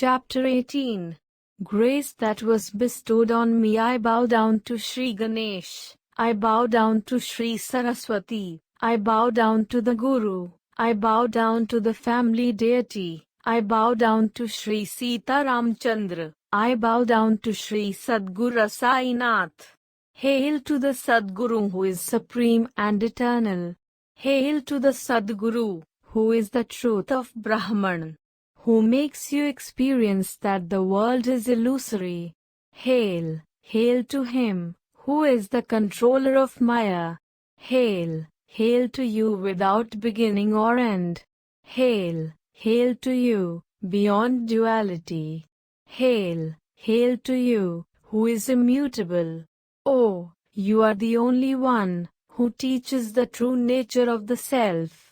Chapter 18. Grace that was bestowed on me. I bow down to Sri Ganesh. I bow down to Sri Saraswati. I bow down to the Guru. I bow down to the family deity. I bow down to Sri Sita Ramchandra. I bow down to Sri Sadguru Sainath. Hail to the Sadguru who is supreme and eternal. Hail to the Sadguru, who is the truth of Brahman, who makes you experience that the world is illusory. Hail, hail to him, who is the controller of Maya. Hail, hail to you without beginning or end. Hail, hail to you, beyond duality. Hail, hail to you, who is immutable. Oh, you are the only one who teaches the true nature of the self.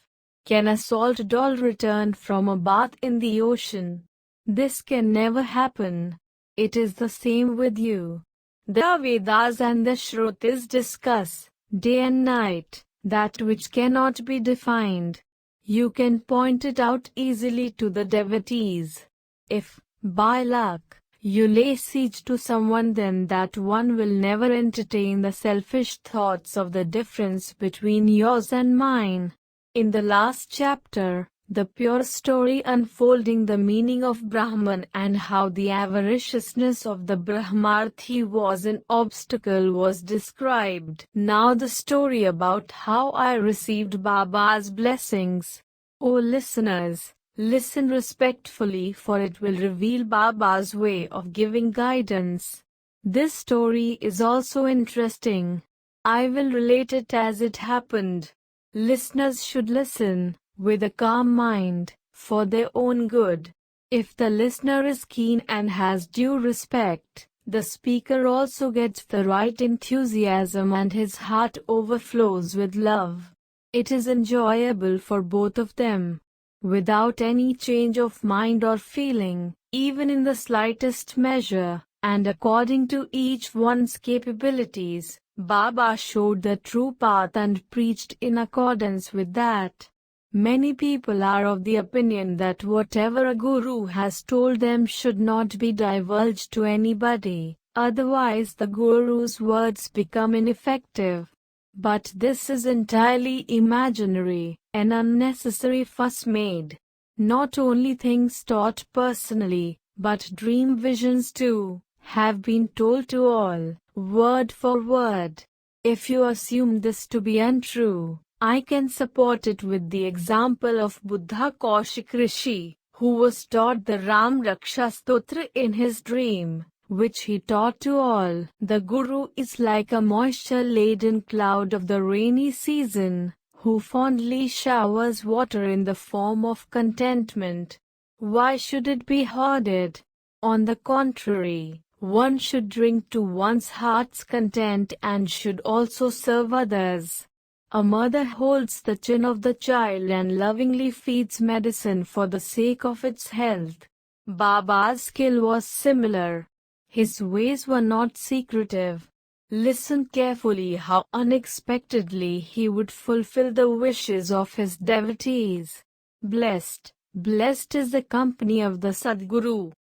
Can a salt doll return from a bath in the ocean? This can never happen. It is the same with you. The Vedas and the Shrutis discuss, day and night, that which cannot be defined. You can point it out easily to the devotees. If, by luck, you lay siege to someone, then that one will never entertain the selfish thoughts of the difference between yours and mine. In the last chapter, the pure story unfolding the meaning of Brahman and how the avariciousness of the Brahmarthi was an obstacle was described. Now the story about how I received Baba's blessings. O listeners, listen respectfully, for it will reveal Baba's way of giving guidance. This story is also interesting. I will relate it as it happened. Listeners should listen with a calm mind, for their own good. If the listener is keen and has due respect, the speaker also gets the right enthusiasm and his heart overflows with love. It is enjoyable for both of them. Without any change of mind or feeling, even in the slightest measure, and according to each one's capabilities, Baba showed the true path and preached in accordance with that. Many people are of the opinion that whatever a guru has told them should not be divulged to anybody, otherwise the guru's words become ineffective. But this is entirely imaginary, an unnecessary fuss made. Not only things taught personally, but dream visions too, have been told to all, word for word. If you assume this to be untrue, I can support it with the example of Buddha Kaushik Rishi, who was taught the Ram Raksha Stotra in his dream, which he taught to all. The Guru is like a moisture-laden cloud of the rainy season, who fondly showers water in the form of contentment. Why should it be hoarded? On the contrary, one should drink to one's heart's content and should also serve others. A mother holds the chin of the child and lovingly feeds medicine for the sake of its health. Baba's skill was similar. His ways were not secretive. Listen carefully how unexpectedly he would fulfill the wishes of his devotees. Blessed, blessed is the company of the Sadguru.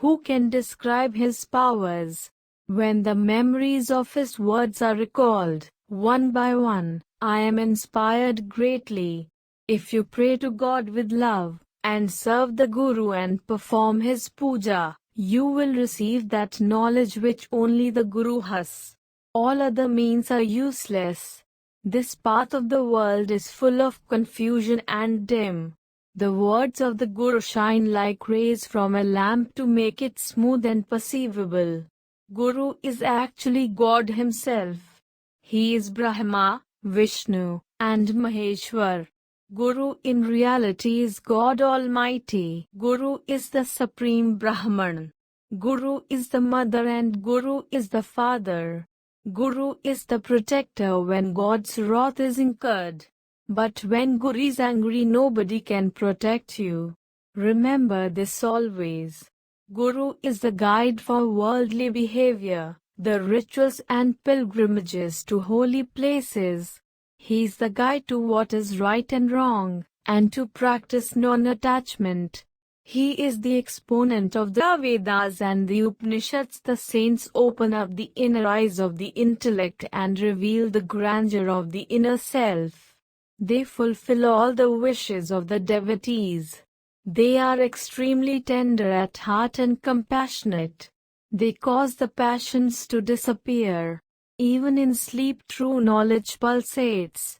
Who can describe his powers? When the memories of his words are recalled, one by one, I am inspired greatly. If you pray to God with love, and serve the Guru and perform his puja, you will receive that knowledge which only the Guru has. All other means are useless. This path of the world is full of confusion and dim. The words of the Guru shine like rays from a lamp to make it smooth and perceivable. Guru is actually God himself. He is Brahma, Vishnu, and Maheshwar. Guru in reality is God Almighty. Guru is the Supreme Brahman. Guru is the mother and Guru is the father. Guru is the protector when God's wrath is incurred. But when Guru is angry, nobody can protect you. Remember this always. Guru is the guide for worldly behavior, the rituals and pilgrimages to holy places. He is the guide to what is right and wrong, and to practice non-attachment. He is the exponent of the Vedas and the Upanishads. The saints open up the inner eyes of the intellect and reveal the grandeur of the inner self. They fulfill all the wishes of the devotees. They are extremely tender at heart and compassionate. They cause the passions to disappear. Even in sleep true knowledge pulsates.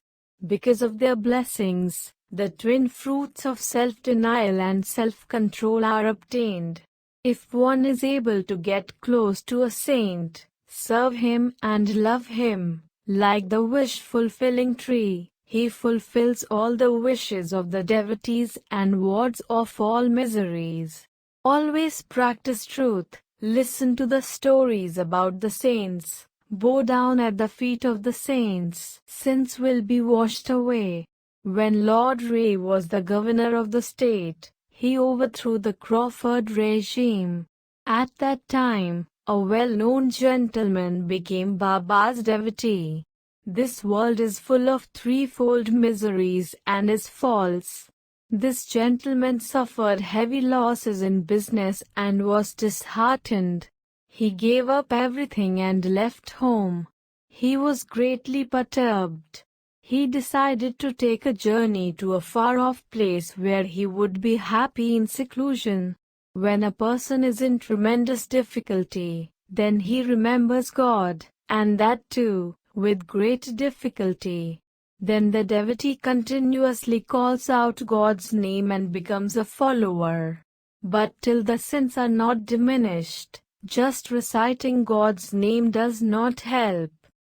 Because of their blessings, the twin fruits of self-denial and self-control are obtained. If one is able to get close to a saint, serve him and love him, like the wish-fulfilling tree, he fulfills all the wishes of the devotees and wards off all miseries. Always practice truth, listen to the stories about the saints, bow down at the feet of the saints. Sins will be washed away. When Lord Ray was the governor of the state, he overthrew the Crawford regime. At that time, a well-known gentleman became Baba's devotee. This world is full of threefold miseries and is false. This gentleman suffered heavy losses in business and was disheartened. He gave up everything and left home. He was greatly perturbed. He decided to take a journey to a far-off place where he would be happy in seclusion. When a person is in tremendous difficulty, then he remembers God, and that too, with great difficulty. Then the devotee continuously calls out God's name and becomes a follower. But till the sins are not diminished, just reciting God's name does not help.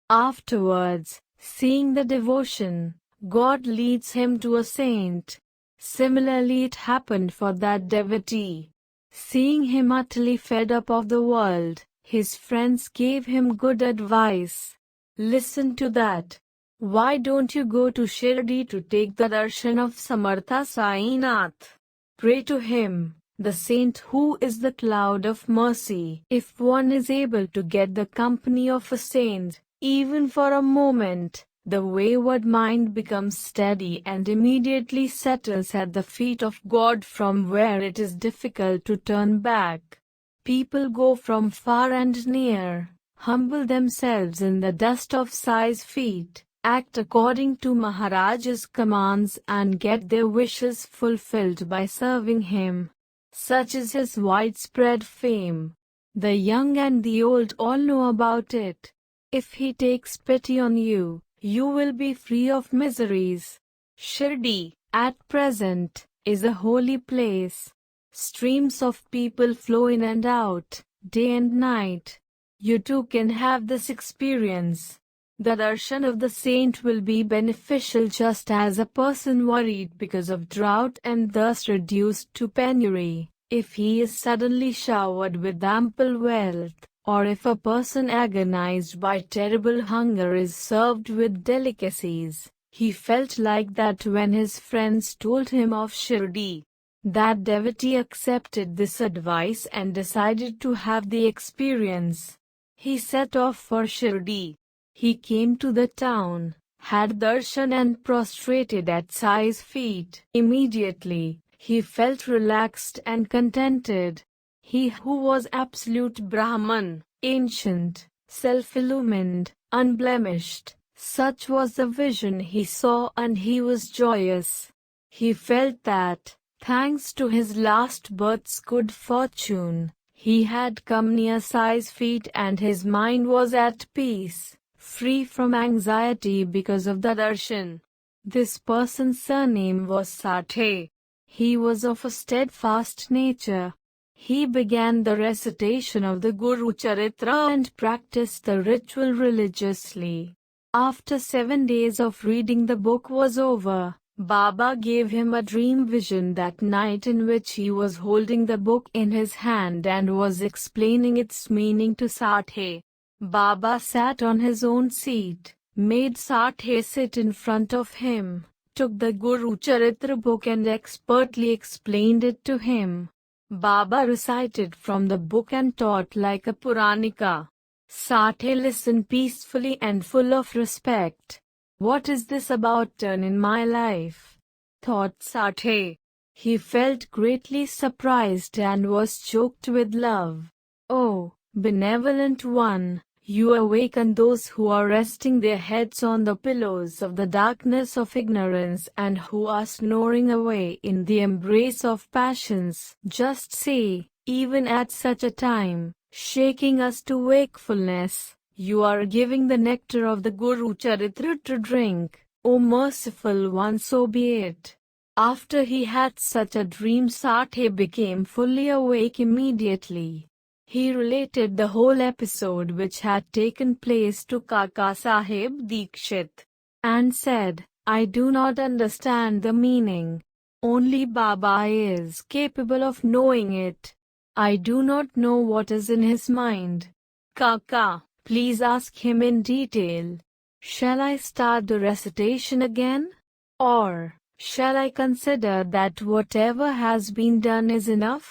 Afterwards, seeing the devotion, God leads him to a saint. Similarly it happened for that devotee. Seeing him utterly fed up of the world, his friends gave him good advice. Listen to that. Why don't you go to Shirdi to take the darshan of Samartha Sainath? Pray to him, the saint who is the cloud of mercy. If one is able to get the company of a saint, even for a moment, the wayward mind becomes steady and immediately settles at the feet of God, from where it is difficult to turn back. People go from far and near, humble themselves in the dust of Sai's feet, act according to Maharaj's commands and get their wishes fulfilled by serving him. Such is his widespread fame. The young and the old all know about it. If he takes pity on you, you will be free of miseries. Shirdi, at present, is a holy place. Streams of people flow in and out, day and night. You too can have this experience. The darshan of the saint will be beneficial, just as a person worried because of drought and thus reduced to penury, if he is suddenly showered with ample wealth. Or if a person agonized by terrible hunger is served with delicacies. He felt like that when his friends told him of Shirdi. That devotee accepted this advice and decided to have the experience. He set off for Shirdi. He came to the town, had darshan and prostrated at Sai's feet. Immediately, he felt relaxed and contented. He who was absolute Brahman, ancient, self-illumined, unblemished, such was the vision he saw, and he was joyous. He felt that, thanks to his last birth's good fortune, he had come near Sai's feet and his mind was at peace, free from anxiety because of the darshan. This person's surname was Sathe. He was of a steadfast nature. He began the recitation of the Guru Charitra and practiced the ritual religiously. After 7 days of reading the book was over, Baba gave him a dream vision that night in which he was holding the book in his hand and was explaining its meaning to Sathe. Baba sat on his own seat, made Sathe sit in front of him, took the Guru Charitra book and expertly explained it to him. Baba recited from the book and taught like a Puranika. Sathe listened peacefully and full of respect. What is this about turn in my life? Thought Sathe. He felt greatly surprised and was choked with love. "Oh, benevolent one, you awaken those who are resting their heads on the pillows of the darkness of ignorance and who are snoring away in the embrace of passions. Just say, even at such a time, shaking us to wakefulness, you are giving the nectar of the Guru Charitra to drink. O merciful one, so be it." After he had such a dream, Sathe became fully awake immediately. He related the whole episode which had taken place to Kaka Sahib Dikshit, and said, "I do not understand the meaning. Only Baba is capable of knowing it. I do not know what is in his mind. Kaka, please ask him in detail. Shall I start the recitation again? Or shall I consider that whatever has been done is enough?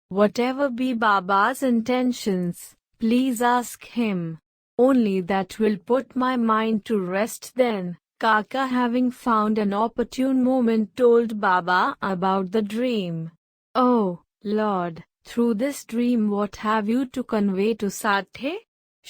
Whatever be Baba's intentions, please ask him. Only that will put my mind to rest." Then, Kaka, having found an opportune moment, told Baba about the dream. "Oh, Lord, through this dream what have you to convey to Sathe?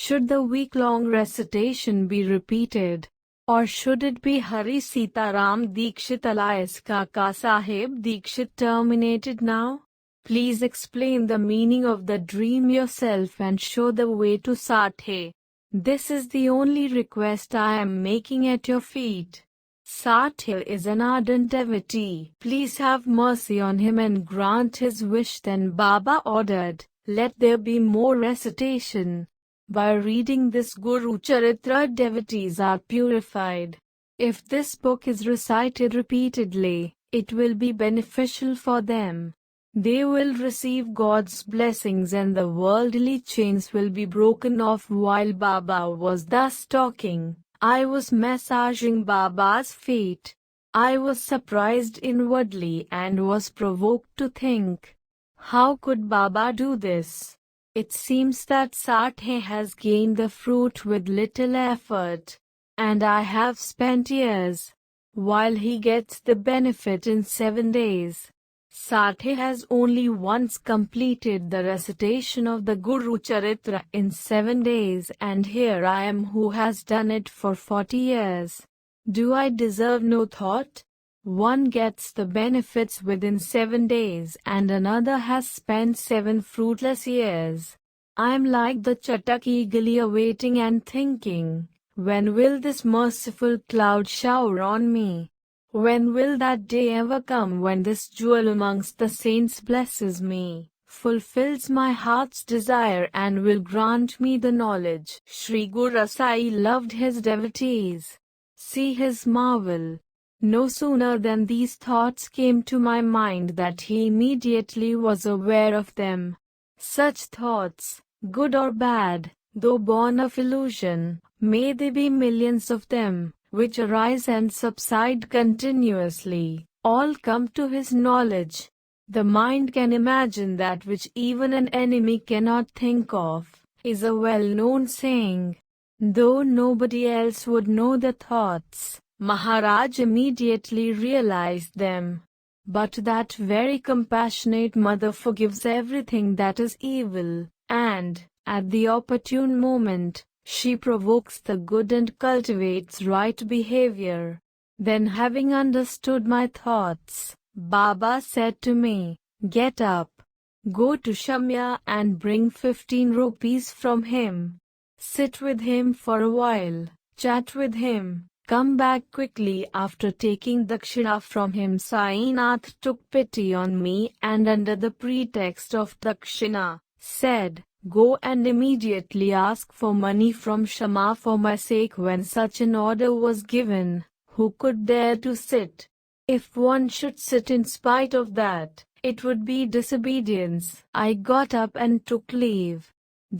Should the week-long recitation be repeated? Or should it be Hari Sitaram Dikshit alias Kaka Sahib Dikshit terminated now? Please explain the meaning of the dream yourself and show the way to Sathe. This is the only request I am making at your feet. Sathe is an ardent devotee. Please have mercy on him and grant his wish." Then Baba ordered, "Let there be more recitation. By reading this Guru Charitra, devotees are purified. If this book is recited repeatedly, it will be beneficial for them. They will receive God's blessings and the worldly chains will be broken off." While Baba was thus talking, I was massaging Baba's feet. I was surprised inwardly and was provoked to think, how could Baba do this? It seems that Sathe has gained the fruit with little effort, and I have spent years, while he gets the benefit in 7 days. Sathe has only once completed the recitation of the Guru Charitra in 7 days, and here I am who has done it for 40 years. Do I deserve no thought? One gets the benefits within 7 days and another has spent 7 fruitless years. I am like the chatak eagerly awaiting and thinking, when will this merciful cloud shower on me? When will that day ever come when this jewel amongst the saints blesses me, fulfills my heart's desire and will grant me the knowledge? Sri Guru Sai loved his devotees. See his marvel. No sooner than these thoughts came to my mind that he immediately was aware of them. Such thoughts, good or bad, though born of illusion, may they be millions of them, which arise and subside continuously, all come to his knowledge. The mind can imagine that which even an enemy cannot think of, is a well-known saying. Though nobody else would know the thoughts, Maharaj immediately realized them. But that very compassionate mother forgives everything that is evil, and, at the opportune moment, she provokes the good and cultivates right behavior. Then, having understood my thoughts, Baba said to me, "Get up, go to Shamya and bring 15 rupees from him. Sit with him for a while, chat with him, come back quickly." After taking dakshina from him, Sainath took pity on me and under the pretext of dakshina, said, "Go and immediately ask for money from Shama for my sake." When such an order was given, who could dare to sit? If one should sit in spite of that, it would be disobedience. I got up and took leave.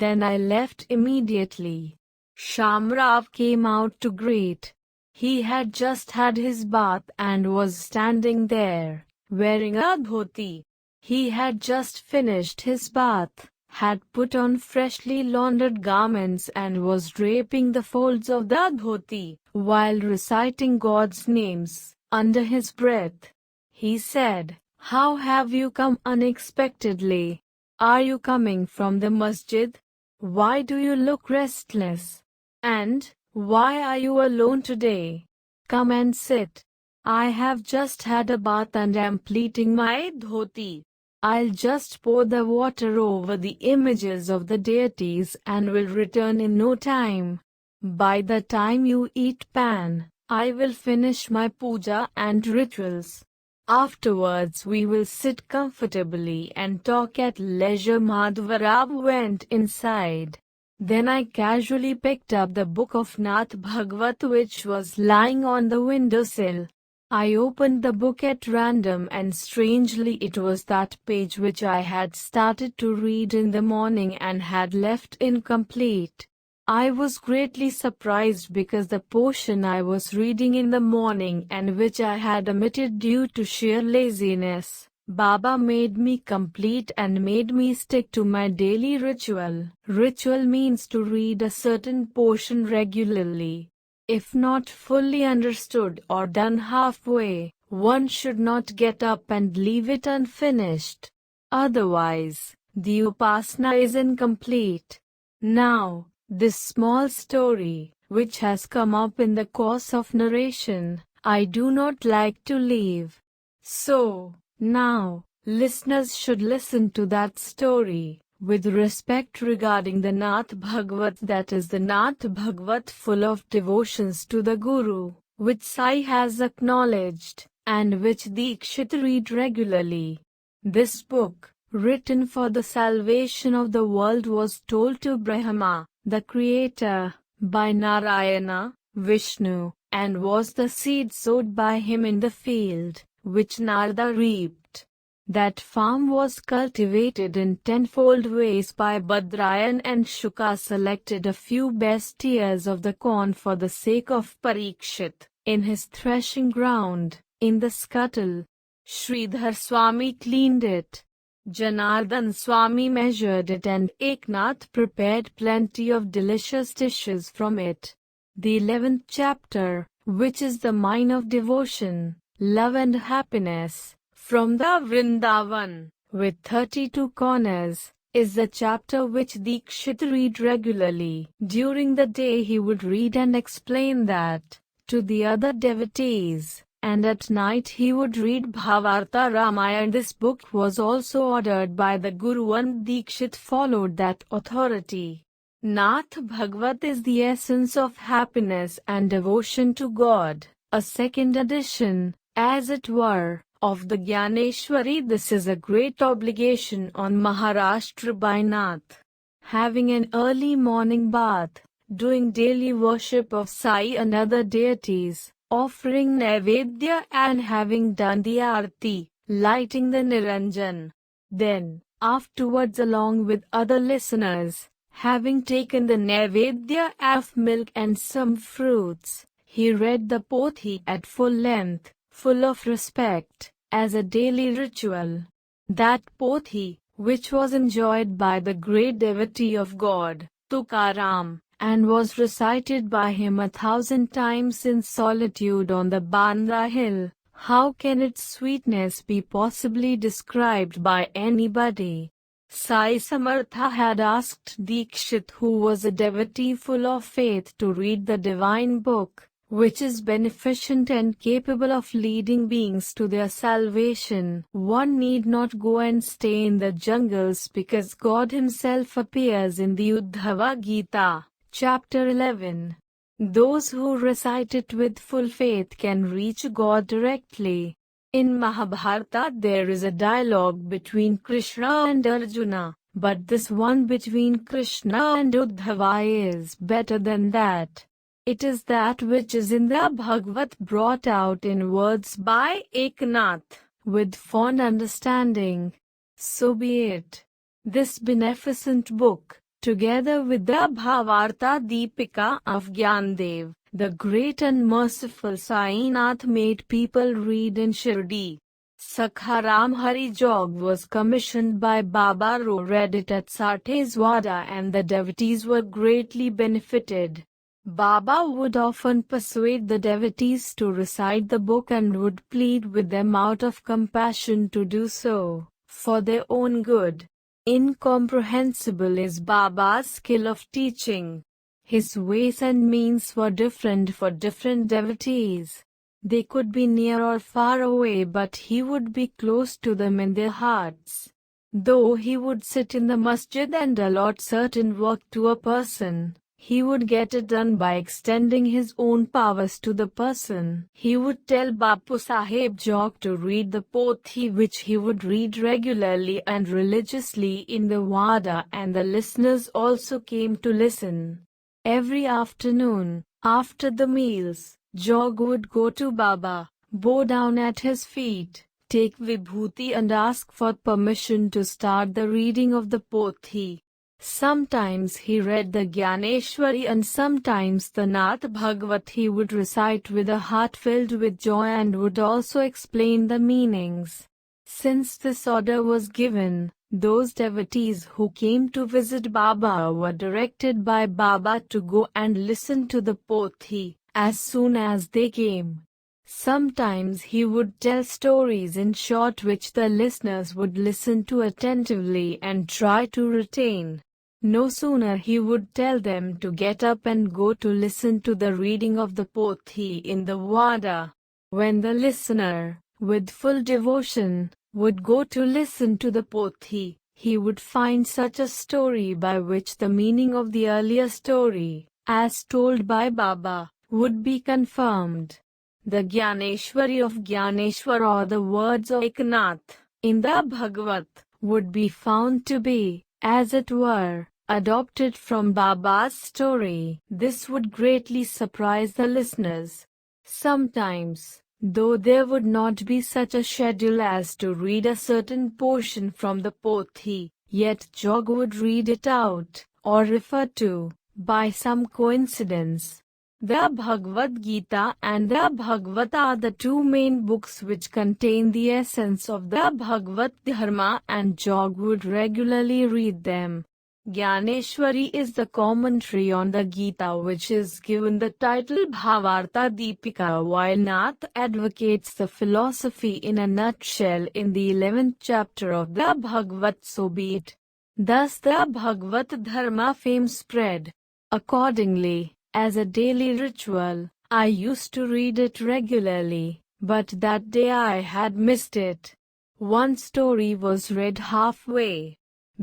Then I left immediately. Shamrav came out to greet. He had just had his bath and was standing there, wearing a dhoti. He had just finished his bath, had put on freshly laundered garments and was draping the folds of the dhoti, while reciting God's names, under his breath. He said, How have you come unexpectedly? Are you coming from the masjid? Why do you look restless? And why are you alone today? Come and sit. I have just had a bath and am pleating my dhoti. I'll just pour the water over the images of the deities and will return in no time. By the time you eat pan, I will finish my puja and rituals. Afterwards we will sit comfortably and talk at leisure. Madhvarab went inside. Then I casually picked up the book of Nath Bhagavat which was lying on the windowsill. I opened the book at random and strangely it was that page which I had started to read in the morning and had left incomplete. I was greatly surprised because the portion I was reading in the morning and which I had omitted due to sheer laziness, Baba made me complete and made me stick to my daily ritual. Ritual means to read a certain portion regularly. If not fully understood or done halfway, one should not get up and leave it unfinished. Otherwise, the upasana is incomplete. Now, this small story, which has come up in the course of narration, I do not like to leave. So, now, listeners should listen to that story with respect regarding the Nath Bhagavat, that is the Nath Bhagavat full of devotions to the Guru, which Sai has acknowledged, and which Dikshit read regularly. This book, written for the salvation of the world, was told to Brahma, the creator, by Narayana, Vishnu, and was the seed sowed by him in the field, which Narada reaped. That farm was cultivated in tenfold ways by Badrayan, and Shuka selected a few best ears of the corn for the sake of Parikshit, in his threshing ground, in the scuttle. Sridhar Swami cleaned it. Janardhan Swami measured it, and Eknath prepared plenty of delicious dishes from it. The 11th chapter, which is the mine of devotion, love and happiness, from the Vrindavan, with 32 corners, is the chapter which Dikshit read regularly. During the day he would read and explain that to the other devotees, and at night he would read Bhavartha Ramayana. This book was also ordered by the Guru and Dikshit followed that authority. Nath Bhagavat is the essence of happiness and devotion to God, a second edition, as it were, of the Gyaneshwari. This is a great obligation on Maharashtra by Nath. Having an early morning bath, doing daily worship of Sai and other deities, offering Naivedya and having done the Aarti, lighting the Niranjan. Then, afterwards along with other listeners, having taken the Naivedya of milk and some fruits, he read the Pothi at full length, full of respect, as a daily ritual. That Pothi, which was enjoyed by the great devotee of God, Tukaram, and was recited by him 1,000 times in solitude on the Bandra hill, how can its sweetness be possibly described by anybody? Sai Samartha had asked Dikshit, who was a devotee full of faith, to read the divine book, which is beneficent and capable of leading beings to their salvation. One need not go and stay in the jungles, because God himself appears in the Uddhava Gita, chapter 11. Those who recite it with full faith can reach God directly. In Mahabharata there is a dialogue between Krishna and Arjuna, but this one between Krishna and Uddhava is better than that. It is that which is in the Bhagavat brought out in words by Eknath, with fond understanding. So be it. This beneficent book, together with the Bhavartha Deepika of Gyandev, the great and merciful Sainath, made people read in Shirdi. Sakharam Hari Jog was commissioned by Baba, who read it at Sateswada, and the devotees were greatly benefited. Baba would often persuade the devotees to recite the book and would plead with them out of compassion to do so, for their own good. Incomprehensible is Baba's skill of teaching. His ways and means were different for different devotees. They could be near or far away, but he would be close to them in their hearts. Though he would sit in the masjid and allot certain work to a person, he would get it done by extending his own powers to the person. He would tell Bapu Sahib Jog to read the pothi, which he would read regularly and religiously in the wada, and the listeners also came to listen. Every afternoon, after the meals, Jog would go to Baba, bow down at his feet, take vibhuti and ask for permission to start the reading of the pothi. Sometimes he read the Gyaneshwari and sometimes the Nath Bhagavat he would recite with a heart filled with joy and would also explain the meanings. Since this order was given, those devotees who came to visit Baba were directed by Baba to go and listen to the pothi as soon as they came. Sometimes he would tell stories in short which the listeners would listen to attentively and try to retain. No sooner he would tell them to get up and go to listen to the reading of the pothi in the wada. When the listener, with full devotion, would go to listen to the pothi, he would find such a story by which the meaning of the earlier story, as told by Baba, would be confirmed. The Gyaneshwari of Gyaneshwar or the words of Eknath in the Bhagavat would be found to be, as it were, adopted from Baba's story. This would greatly surprise the listeners. Sometimes, though there would not be such a schedule as to read a certain portion from the pothi, yet Jog would read it out, or refer to, by some coincidence. The Bhagavad Gita and the Bhagavata are the two main books which contain the essence of the Bhagavad Dharma, and Jog would regularly read them. Gyaneshwari is the commentary on the Gita which is given the title Bhavartha Deepika, while Nath advocates the philosophy in a nutshell in the 11th chapter of the Bhagavat, so be it. Thus the Bhagavad Dharma fame spread. Accordingly, as a daily ritual, I used to read it regularly, but that day I had missed it. One story was read halfway.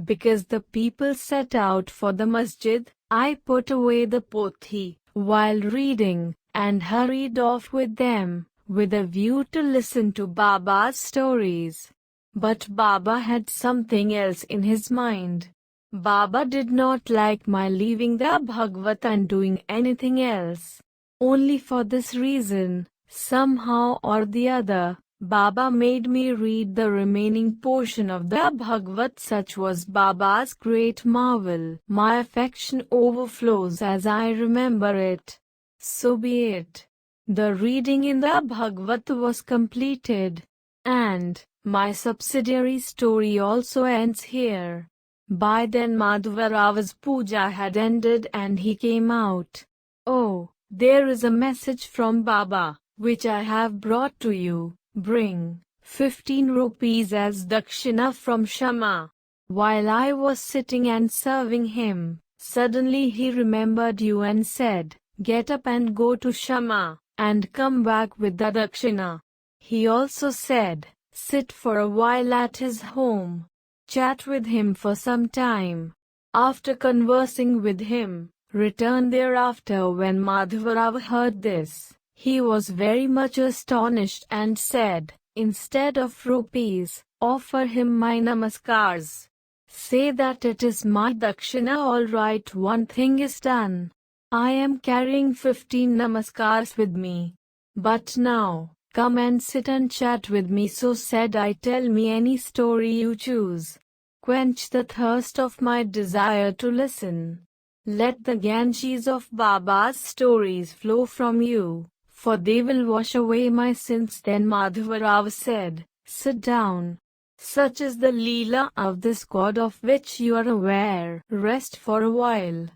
Because the people set out for the masjid, I put away the pothi while reading, and hurried off with them, with a view to listen to Baba's stories. But Baba had something else in his mind. Baba did not like my leaving the Bhagavat and doing anything else. Only for this reason, somehow or the other, Baba made me read the remaining portion of the Bhagavat. Such was Baba's great marvel. My affection overflows as I remember it. So be it. The reading in the Bhagavat was completed, and my subsidiary story also ends here. By then Madhava Rava's puja had ended and he came out. Oh, there is a message from Baba, which I have brought to you. Bring 15 rupees as dakshina from Shama. While I was sitting and serving him, suddenly he remembered you and said, get up and go to Shama, and come back with the dakshina. He also said, sit for a while at his home. Chat with him for some time. After conversing with him, return thereafter. When Madhavarava heard this, he was very much astonished and said, instead of rupees, offer him my namaskars. Say that it is my dakshina. All right, one thing is done. I am carrying 15 namaskars with me. But now, come and sit and chat with me. So said I, tell me any story you choose. Quench the thirst of my desire to listen. Let the Ganges of Baba's stories flow from you, for they will wash away my sins. Then Madhavarava said, sit down. Such is the Leela of this god of which you are aware. Rest for a while.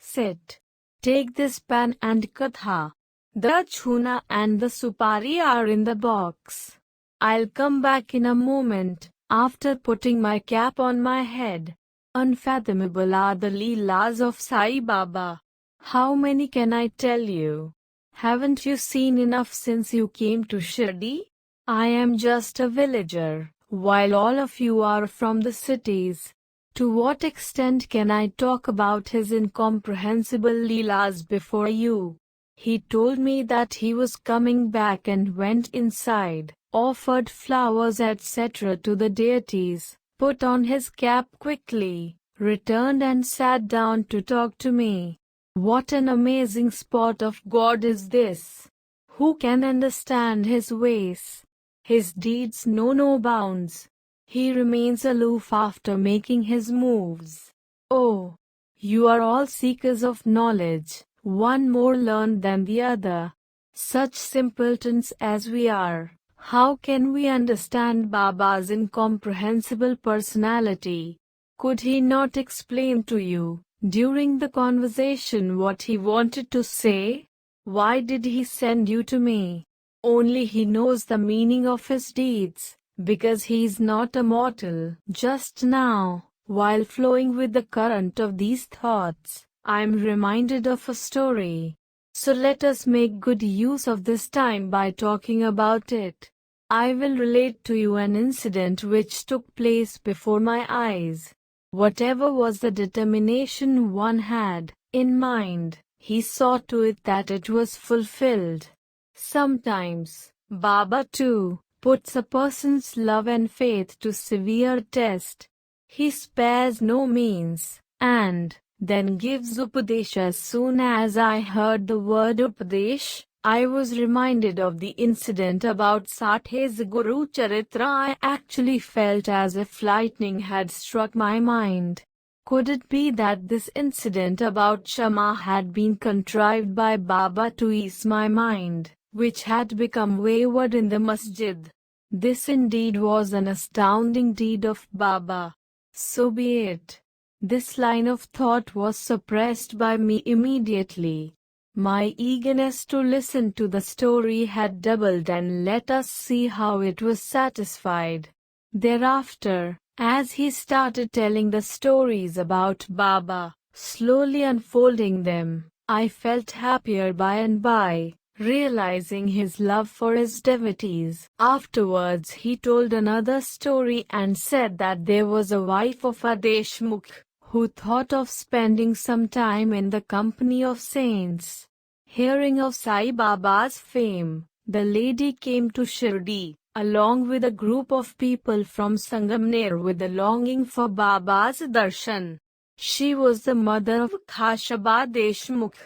Sit. Take this pen and katha. The chuna and the supari are in the box. I'll come back in a moment, after putting my cap on my head. Unfathomable are the Leelas of Sai Baba. How many can I tell you? Haven't you seen enough since you came to Shirdi? I am just a villager, while all of you are from the cities. To what extent can I talk about his incomprehensible Leelas before you? He told me that he was coming back and went inside, offered flowers etc. to the deities, put on his cap quickly, returned and sat down to talk to me. What an amazing spot of God is this! Who can understand his ways? His deeds know no bounds. He remains aloof after making his moves. Oh, you are all seekers of knowledge, one more learned than the other. Such simpletons as we are, how can we understand Baba's incomprehensible personality? Could he not explain to you, during the conversation, what he wanted to say? Why did he send you to me? Only he knows the meaning of his deeds, because he is not a mortal. Just now, while flowing with the current of these thoughts, I am reminded of a story. So let us make good use of this time by talking about it. I will relate to you an incident which took place before my eyes. Whatever was the determination one had in mind, he saw to it that it was fulfilled. Sometimes, Baba too puts a person's love and faith to severe test. He spares no means, and then gives Upadesh. As soon as I heard the word Upadesh, I was reminded of the incident about Satcharitra Guru Charitra. I actually felt as if lightning had struck my mind. Could it be that this incident about Shama had been contrived by Baba to ease my mind, which had become wayward in the masjid? This indeed was an astounding deed of Baba. So be it. This line of thought was suppressed by me immediately. My eagerness to listen to the story had doubled, and let us see how it was satisfied. Thereafter, as he started telling the stories about Baba, slowly unfolding them, I felt happier by and by, realizing his love for his devotees. Afterwards he told another story and said that there was a wife of a Deshmukh, who thought of spending some time in the company of saints. Hearing of Sai Baba's fame, the lady came to Shirdi, along with a group of people from Sangamner with a longing for Baba's darshan. She was the mother of Khashaba Deshmukh.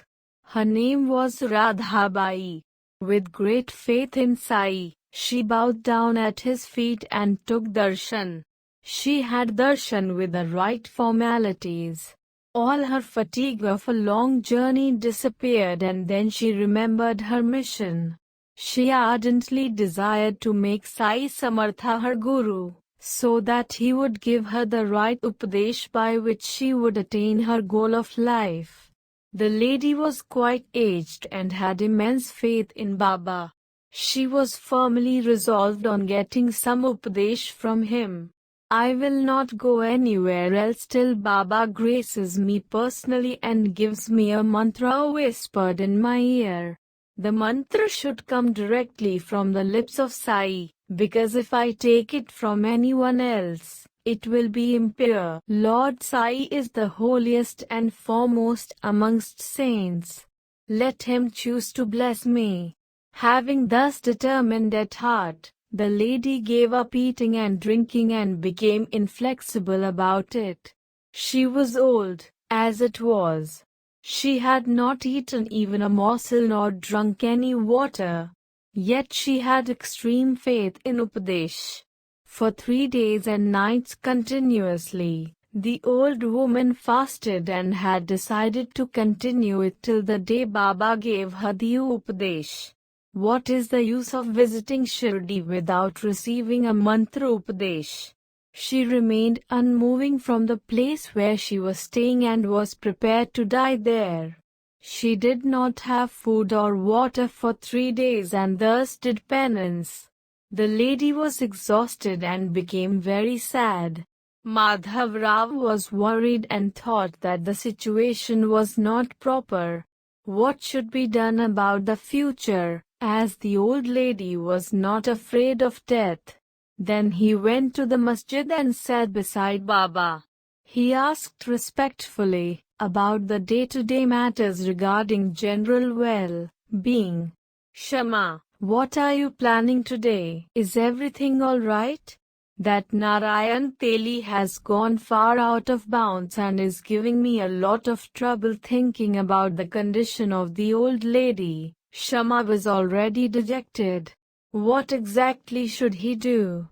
Her name was Radhabai. With great faith in Sai, she bowed down at his feet and took darshan. She had darshan with the right formalities. All her fatigue of a long journey disappeared, and then she remembered her mission. She ardently desired to make Sai Samartha her guru, so that he would give her the right upadesh by which she would attain her goal of life. The lady was quite aged and had immense faith in Baba. She was firmly resolved on getting some upadesh from him. I will not go anywhere else till Baba graces me personally and gives me a mantra whispered in my ear. The mantra should come directly from the lips of Sai, because if I take it from anyone else, it will be impure. Lord Sai is the holiest and foremost amongst saints. Let him choose to bless me. Having thus determined at heart, the lady gave up eating and drinking and became inflexible about it. She was old, as it was. She had not eaten even a morsel nor drunk any water. Yet she had extreme faith in Upadesh. For 3 days and nights continuously, the old woman fasted and had decided to continue it till the day Baba gave her the Upadesh. What is the use of visiting Shirdi without receiving a mantra Upadesh? She remained unmoving from the place where she was staying and was prepared to die there. She did not have food or water for 3 days and thus did penance. The lady was exhausted and became very sad. Madhav Rao was worried and thought that the situation was not proper. What should be done about the future, as the old lady was not afraid of death? Then he went to the masjid and sat beside Baba. He asked respectfully about the day-to-day matters regarding general well-being. Shama, what are you planning today? Is everything all right? That Narayan Teli has gone far out of bounds and is giving me a lot of trouble thinking about the condition of the old lady. Shama was already dejected. What exactly should he do?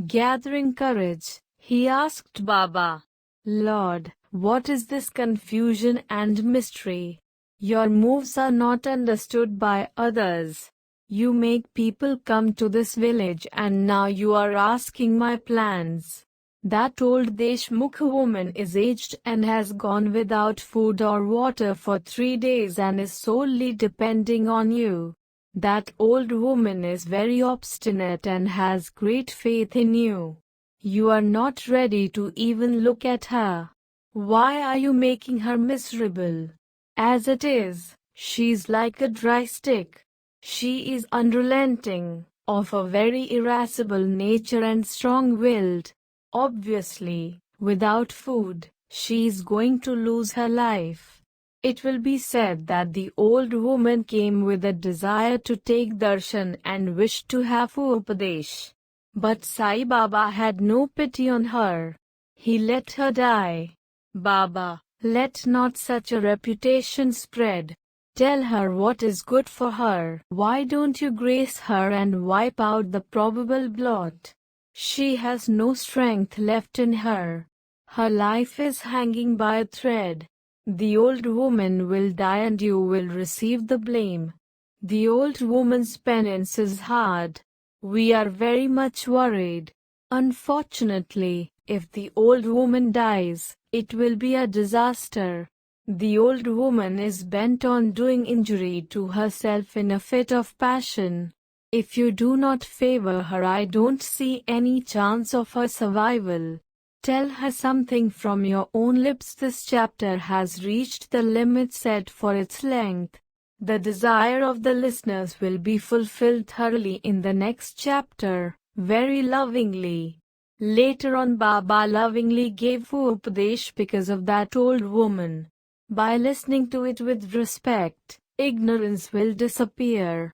Gathering courage, he asked Baba, Lord, what is this confusion and mystery? Your moves are not understood by others. You make people come to this village and now you are asking my plans. That old Deshmukh woman is aged and has gone without food or water for 3 days and is solely depending on you. That old woman is very obstinate and has great faith in you. You are not ready to even look at her. Why are you making her miserable? As it is, she's like a dry stick. She is unrelenting, of a very irascible nature and strong-willed. Obviously, without food, she is going to lose her life. It will be said that the old woman came with a desire to take darshan and wished to have upadesh. But Sai Baba had no pity on her. He let her die. Baba, let not such a reputation spread. Tell her what is good for her. Why don't you grace her and wipe out the probable blot? She has no strength left in her. Her life is hanging by a thread. The old woman will die and you will receive the blame. The old woman's penance is hard. We are very much worried. Unfortunately, if the old woman dies, it will be a disaster. The old woman is bent on doing injury to herself in a fit of passion. If you do not favor her, I don't see any chance of her survival. Tell her something from your own lips. This chapter has reached the limit set for its length. The desire of the listeners will be fulfilled thoroughly in the next chapter, very lovingly. Later on, Baba lovingly gave upadesh because of that old woman. By listening to it with respect, ignorance will disappear.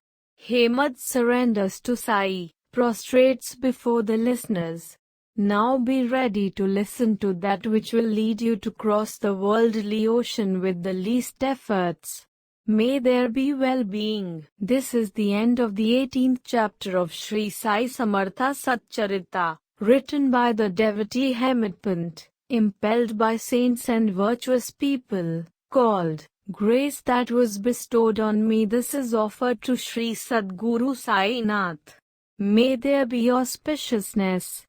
Hemad surrenders to Sai, prostrates before the listeners. Now be ready to listen to that which will lead you to cross the worldly ocean with the least efforts. May there be well-being. This is the end of the 18th chapter of Sri Sai Samartha Satcharitra, written by the devotee Hemad Pant, impelled by saints and virtuous people, called Grace That Was Bestowed on Me. This is offered to Sri Sadguru Sai Nath. May there be auspiciousness,